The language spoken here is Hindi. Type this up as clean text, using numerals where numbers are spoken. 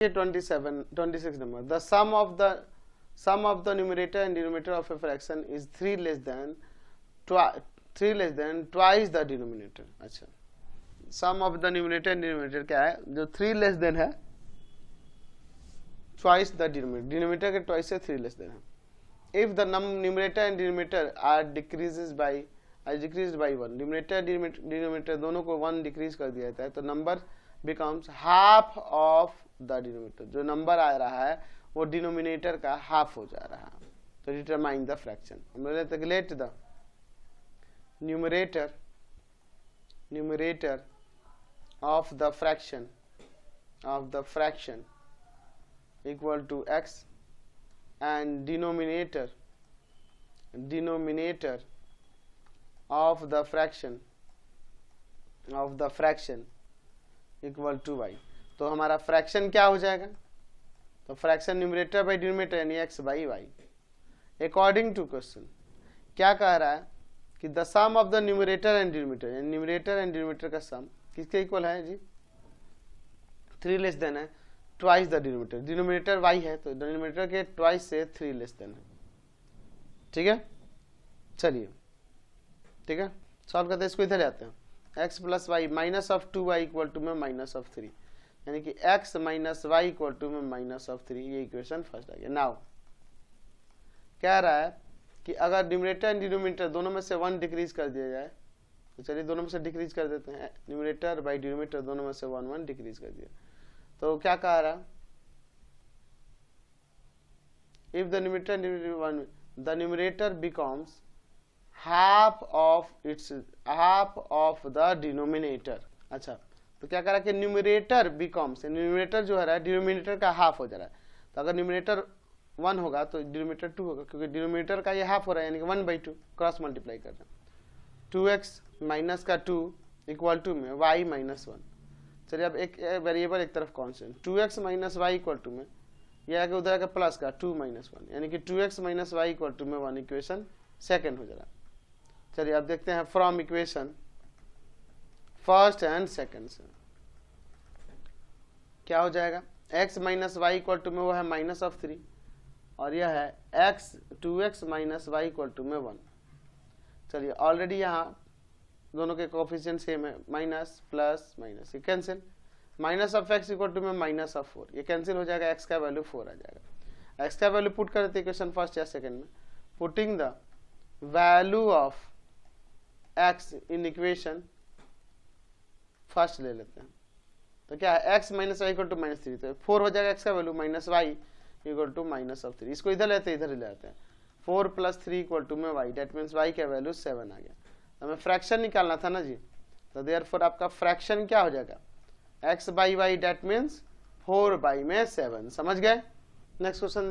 26 number. The sum of the numerator and denominator of a fraction is 3 less than twice the denominator. अच्छा, sum of the numerator and denominator क्या है, जो 3 less than है, twice the denominator के twice से 3 less than है. If the numerator and denominator are decreased by 1, numerator and denominator दोनों को 1 डिक्रीज कर दिया जाता है, तो number becomes half of the denominator. जो नंबर आ रहा है वो डिनोमिनेटर का हाफ हो जा रहा है. तो डिटरमाइन द फ्रैक्शन. हम लेते हैं let the numerator of the fraction equal to x and denominator of the fraction equal to y. तो हमारा फ्रैक्शन क्या हो जाएगा, तो फ्रैक्शन न्यूमरेटर बाई डिनोमिनेटर यानी x by y. According to question क्या कह रहा है कि the sum of the numerator and denominator, यानी न्यूमरेटर एंड डिनोमिनेटर का सम किसके इक्वल है जी, 3 लेस देन है twice the denominator. Denominator y है तो डिनोमिनेटर के ट्वाइस से 3 लेस देन है. ठीक है, चलिए ठीक है, सॉल्व करते हैं. इसको इधर आते हैं. x plus y minus of 2y equal to में माइनस ऑफ 3, यानी कि x minus y equal to में माइनस ऑफ 3. ये इक्वेशन फर्स्ट आ गया. नाउ कह रहा है कि अगर न्यूमरेटर एंड डिनोमिनेटर दोनों में से 1 डिक्रीज कर दिया जाए, तो चलिए दोनों में से डिक्रीज कर देते हैं. न्यूमरेटर बाई डिनोमिनेटर दोनों में से 1 डिक्रीज कर दिया, तो क्या कह रहा है, if the numerator the numerator becomes half of the denominator. अच्छा, तो क्या करा कि न्यूमरेटर बिकम्स, न्यूमरेटर जो है डिनोमिनेटर का हाफ हो जा रहा है. तो अगर न्यूमरेटर 1 होगा तो डिनोमिनेटर 2 होगा, क्योंकि डिनोमिनेटर का ये हाफ हो रहा है, यानी कि 1/2 क्रॉस मल्टीप्लाई कर रहे हैं. 2x माइनस का 2 इक्वल टू में y माइनस 1. चलिए अब एक वेरिएबल एक तरफ constant, 2x minus y equal to में ये आगे उधर आगे प्लस का 2 माइनस 1, यानी कि 2x minus y equal to में 1. इक्वेशन सेकेंड हो जा रहा है. चलिए अब देखते हैं from equation first and second से क्या हो जाएगा. x minus y equal to में वो है माइनस ऑफ 3, और यह है x 2x minus y equal to में 1. चलिए ऑलरेडी यहाँ दोनों के कोफिशिएंट सेम है, माइनस प्लस माइनस, ये cancel. Minus of x equal to में माइनस ऑफ 4, ये कैंसिल हो जाएगा, x का वैल्यू 4 आ जाएगा. x का वैल्यू पुट कर देते इक्वेशन फर्स्ट या सेकंड में. Putting the value of x in equation first ले लेते हैं, तो क्या है x minus y equal to minus 3, तो 4 हो जाएगा x का value minus y equal to minus of 3. इसको इधर लेते हैं, इधर ले आते हैं. 4 प्लस 3 इक्वल टू में y, डेट मीन्स y का वैल्यू 7 आ गया. हमें फ्रैक्शन निकालना था ना जी, तो देयरफॉर आपका फ्रैक्शन क्या हो जाएगा, x by y that means 4 by में 7. समझ गए. Next question